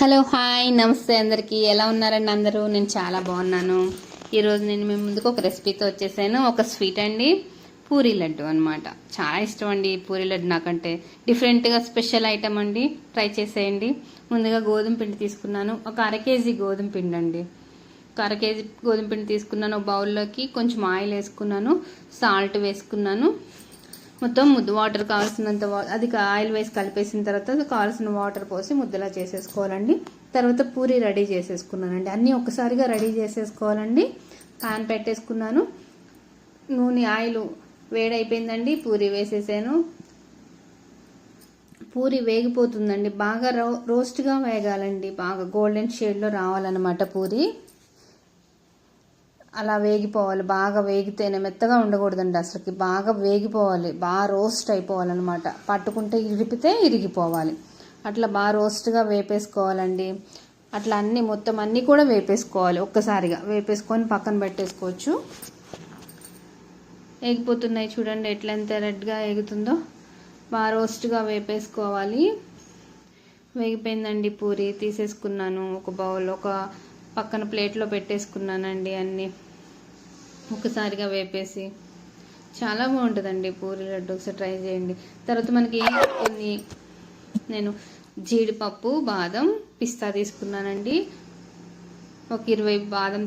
Hello hi నమస్తే అందరికీ ఎలా ఉన్నారండి అందరూ నేను చాలా బాగున్నాను. ఈరోజు నేను మీ ముందుకు ఒక రెసిపీతో వచ్చేసాను. ఒక స్వీట్ అండి, పూరీ లడ్డు అనమాట. చాలా ఇష్టం అండి పూరీ లడ్డు, నాకంటే డిఫరెంట్గా స్పెషల్ ఐటమ్ అండి. ట్రై చేసేయండి. ముందుగా గోధుమ పిండి తీసుకున్నాను, ఒక 1/2 కేజీ గోధుమ పిండి అండి. ఒక 1/2 కేజీ గోధుమ పిండి తీసుకున్నాను. ఒక బౌల్లోకి కొంచెం ఆయిల్ వేసుకున్నాను, సాల్ట్ వేసుకున్నాను. మొత్తం ముద్ద వాటర్ కావాల్సినంత అది ఆయిల్ వేసి కలిపేసిన తర్వాత కావాల్సిన వాటర్ పోసి ముద్దలా చేసేసుకోవాలండి. తర్వాత పూరి రెడీ చేసేసుకున్నానండి. అన్నీ ఒక్కసారిగా రెడీ చేసేసుకోవాలండి. పాన్ పెట్టేసుకున్నాను, నూనె ఆయిల్ వేడైపోయిందండి. పూరి వేసేసాను. పూరి వేగిపోతుందండి, బాగా రోస్ట్గా వేగాలండి, బాగా గోల్డెన్ షేడ్లో రావాలన్నమాట పూరి. అలా వేగిపోవాలి, బాగా వేగితేనే, మెత్తగా ఉండకూడదండి అసలుకి, బాగా వేగిపోవాలి, బాగా రోస్ట్ అయిపోవాలన్నమాట. పట్టుకుంటే ఇరిపితే ఇరిగిపోవాలి, అట్లా బాగా రోస్ట్గా వేపేసుకోవాలండి. అట్లా అన్నీ మొత్తం అన్నీ కూడా వేపేసుకోవాలి. ఒక్కసారిగా వేపేసుకొని పక్కన పెట్టేసుకోవచ్చు. వేగిపోతున్నాయి చూడండి, ఎంత రెడ్గా వేగుతుందో. బాగా రోస్ట్గా వేపేసుకోవాలి. వేగిపోయిందండి పూరి, తీసేసుకున్నాను. ఒక బౌల్, ఒక పక్కన ప్లేట్లో పెట్టేసుకున్నానండి. అన్నీ ఒకసారిగా వేపేసి చాలా బాగుంటుందండి పూరీ లడ్డు, ఒకసారి ట్రై చేయండి. తర్వాత మనకి కొన్ని నేను జీడిపప్పు, బాదం, పిస్తా తీసుకున్నానండి. ఒక 20 బాదం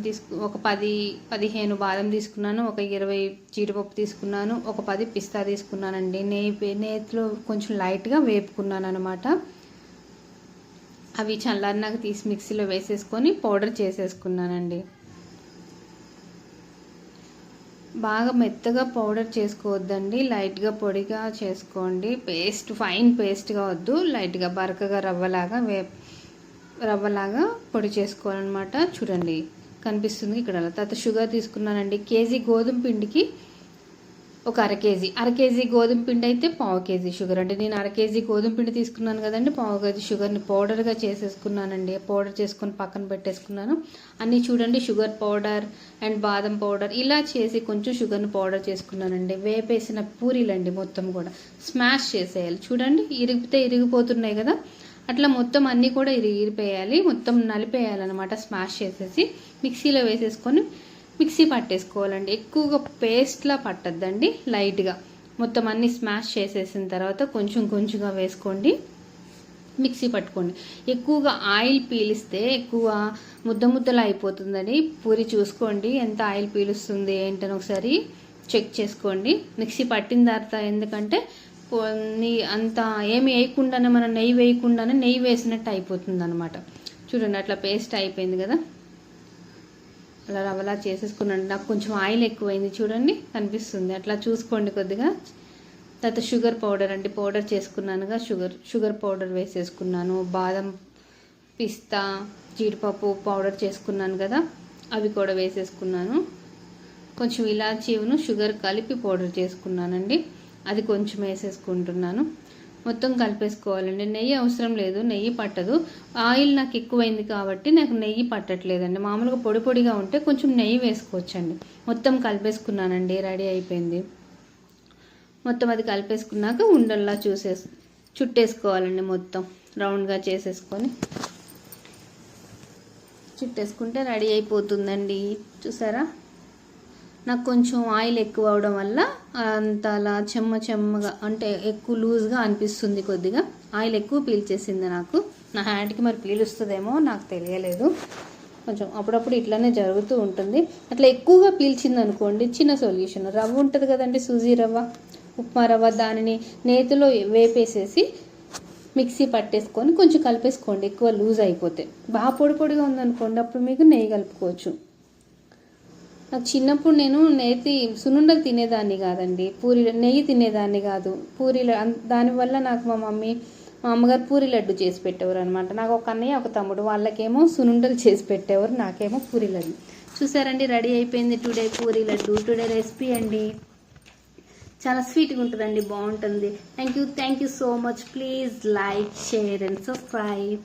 ఒక 10-15 బాదం తీసుకున్నాను. ఒక 20 జీడిపప్పు తీసుకున్నాను. ఒక 10 పిస్తా తీసుకున్నానండి. నేతిలో కొంచెం లైట్గా వేపుకున్నాను అనమాట. అవి చల్లారినాక తీసి మిక్సీలో వేసేసుకొని పౌడర్ చేసేసుకున్నానండి. బాగా మెత్తగా పౌడర్ చేసుకోవద్దండి, లైట్గా పొడిగా చేసుకోండి. ఫైన్ పేస్ట్గా వద్దు, లైట్గా బరకగా రవ్వలాగా పొడి చేసుకోవాలన్నమాట. చూడండి కనిపిస్తుంది ఇక్కడ. తర్వాత షుగర్ తీసుకున్నానండి. కేజీ గోధుమ పిండికి ఒక 1/2 కేజీ. 1/2 కేజీ గోధుమ పిండి అయితే 1/4 కేజీ షుగర్ అండి. నేను 1/2 కేజీ గోధుమ పిండి తీసుకున్నాను కదండి, 1/4 కేజీ షుగర్ని పౌడర్గా చేసేసుకున్నానండి. పౌడర్ చేసుకొని పక్కన పెట్టేసుకున్నాను. అన్నీ చూడండి, షుగర్ పౌడర్ అండ్ బాదం పౌడర్ ఇలా చేసి కొంచెం షుగర్ని పౌడర్ చేసుకున్నానండి. వేపేసిన పూరీలండి మొత్తం కూడా స్మాష్ చేసేయాలి. చూడండి ఇరిగిపోతున్నాయి కదా, అట్లా మొత్తం అన్నీ కూడా ఇరిగిపోయాలి, మొత్తం నలిపేయాలన్నమాట. స్మాష్ చేసేసి మిక్సీలో వేసేసుకొని మిక్సీ పట్టేసుకోవాలండి. ఎక్కువగా పేస్ట్లా పట్టద్దండి, లైట్గా మొత్తం అన్నీ స్మాష్ చేసేసిన తర్వాత కొంచెంగా వేసుకోండి, మిక్సీ పట్టుకోండి. ఎక్కువగా ఆయిల్ పీలిస్తే ఎక్కువ ముద్దలా అయిపోతుందని పూరి చూసుకోండి, ఎంత ఆయిల్ పీలుస్తుంది ఏంటని ఒకసారి చెక్ చేసుకోండి. మిక్సీ పట్టిన తర్వాత, ఎందుకంటే అంత ఏమి వేయకుండానే, మనం నెయ్యి వేయకుండానే నెయ్యి వేసినట్టు అయిపోతుంది అనమాట. చూడండి అట్లా పేస్ట్ అయిపోయింది కదా, అలా రవ్వలా చేసేసుకున్నాను. నాకు కొంచెం ఆయిల్ ఎక్కువైంది చూడండి, కనిపిస్తుంది. అట్లా చూసుకోండి కొద్దిగా. తర్వాత షుగర్ పౌడర్ అండి, పౌడర్ చేసుకున్నానుగా, షుగర్ పౌడర్ వేసేసుకున్నాను. బాదం, పిస్తా, జీడిపప్పు పౌడర్ చేసుకున్నాను కదా, అవి కూడా వేసేసుకున్నాను. కొంచెం ఇలాచీను షుగర్ కలిపి పౌడర్ చేసుకున్నానండి, అది కొంచెం వేసేసుకుంటున్నాను. మొత్తం కలిపేసుకోవాలండి. నెయ్యి అవసరం లేదు, నెయ్యి పట్టదు. ఆయిల్ నాకు ఎక్కువైంది కాబట్టి నాకు నెయ్యి పట్టట్లేదండి. మామూలుగా పొడిగా ఉంటే కొంచెం నెయ్యి వేసుకోవచ్చండి. మొత్తం కలిపేసుకున్నానండి, రెడీ అయిపోయింది. మొత్తం అది కలిపేసుకున్నాక ఉండల్లా చుట్టేసుకోవాలండి. మొత్తం రౌండ్గా చేసేసుకొని చుట్టేసుకుంటే రెడీ అయిపోతుందండి. చూసారా, నాకు కొంచెం ఆయిల్ ఎక్కువ అవడం వల్ల అంత అలా చెమ్మగా, అంటే ఎక్కువ లూజ్గా అనిపిస్తుంది. కొద్దిగా ఆయిల్ ఎక్కువ పీల్చేసింది నాకు. నా హ్యాండ్కి మరి పీలుస్తుందేమో నాకు తెలియలేదు. కొంచెం అప్పుడప్పుడు ఇట్లానే జరుగుతూ ఉంటుంది. అట్లా ఎక్కువగా పీల్చింది అనుకోండి, చిన్న సొల్యూషన్, రవ్వ ఉంటుంది కదండి, సూజీ రవ్వ, ఉప్మా రవ్వ, దానిని నేతిలో వేపేసేసి మిక్సీ పట్టేసుకొని కొంచెం కలిపేసుకోండి. ఎక్కువ లూజ్ అయిపోతే, బాగా పొడిగా ఉందనుకోండి, అప్పుడు మీకు నెయ్యి కలుపుకోవచ్చు. నాకు చిన్నప్పుడు నేను సున్నుండలు తినేదాన్ని కాదండి, నెయ్యి తినేదాన్ని కాదు. దానివల్ల నాకు మా అమ్మగారు పూరీ లడ్డు చేసి పెట్టేవారు అనమాట. నాకు ఒక అన్నయ్య, ఒక తమ్ముడు, వాళ్ళకేమో సున్నుండలు చేసి పెట్టేవారు, నాకేమో పూరీ లడ్డు. చూసారండి, రెడీ అయిపోయింది today Puri laddu. Today recipe అండి, చాలా స్వీట్గా ఉంటుందండి, బాగుంటుంది. Thank you so much. Please like, share and subscribe.